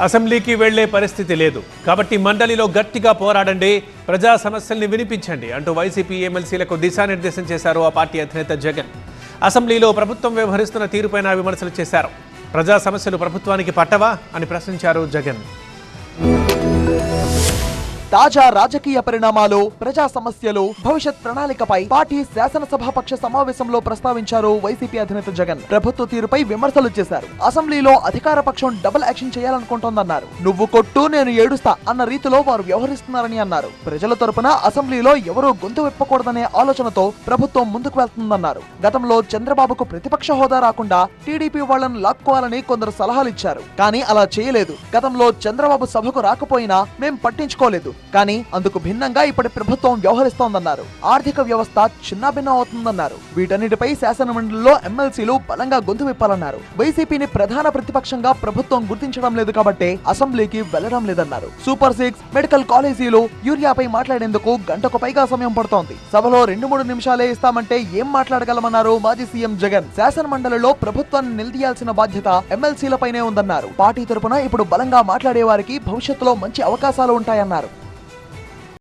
అసెంబ్లీకి వెళ్లే పరిస్థితి లేదు కాబట్టి మండలిలో గట్టిగా పోరాడండి, ప్రజా సమస్యల్ని వినిపించండి అంటూ వైసీపీ ఎమ్మెల్సీలకు దిశానిర్దేశం చేశారు ఆ పార్టీ అధినేత జగన్. అసెంబ్లీలో ప్రభుత్వం వ్యవహరిస్తున్న తీరుపైన విమర్శలు చేశారు. ప్రజా సమస్యలు ప్రభుత్వానికి పట్టవా అని ప్రశ్నించారు జగన్. తాజా రాజకీయ పరిణామాలు, ప్రజా సమస్యలు, భవిష్యత్ ప్రణాళికపై పార్టీ శాసనసభాపక్ష సమావేశంలో ప్రస్తావించారు వైసీపీ అధినేత జగన్. ప్రభుత్వ తీరుపై విమర్శలు చేశారు. అసెంబ్లీలో అధికార పక్షం డబుల్ యాక్షన్ చేయాలనుకుంటోందన్నారు. నువ్వు కొట్టు నేను ఏడుస్తా అన్న రీతిలో వారు వ్యవహరిస్తున్నారని అన్నారు. ప్రజల తరపున అసెంబ్లీలో ఎవరూ గొంతు విప్పకూడదనే ఆలోచనతో ప్రభుత్వం ముందుకు వెళ్తుందన్నారు. గతంలో చంద్రబాబుకు ప్రతిపక్ష హోదా రాకుండా టీడీపీ వాళ్లను లాక్కోవాలని కొందరు సలహాలు ఇచ్చారు. కానీ అలా చేయలేదు. గతంలో చంద్రబాబు సభకు రాకపోయినా మేం పట్టించుకోలేదు. కానీ అందుకు భిన్నంగా ఇప్పటి ప్రభుత్వం వ్యవహరిస్తోందన్నారు. ఆర్థిక వ్యవస్థ చిన్నాభిన్నం అవుతుందన్నారు. వీటన్నిటిపై శాసనమండలిలో ఎమ్మెల్సీలు బలంగా గొంతు విప్పాలన్నారు. వైసీపీని ప్రధాన ప్రతిపక్షంగా ప్రభుత్వం గుర్తించడం లేదు కాబట్టి అసెంబ్లీకి వెళ్లడం లేదన్నారు. సూపర్ 6, మెడికల్ కాలేజీలు, యూరియాపై మాట్లాడేందుకు గంటకు పైగా సమయం పడుతోంది. సభలో 2-3 నిమిషాలే ఇస్తామంటే ఏం మాట్లాడగలమన్నారు మాజీ సీఎం జగన్. శాసనమండలిలో ప్రభుత్వాన్ని నిలదీయాల్సిన బాధ్యత ఎమ్మెల్సీలపైనే ఉందన్నారు. పార్టీ తరపున ఇప్పుడు బలంగా మాట్లాడే వారికి భవిష్యత్తులో మంచి అవకాశాలు ఉంటాయన్నారు.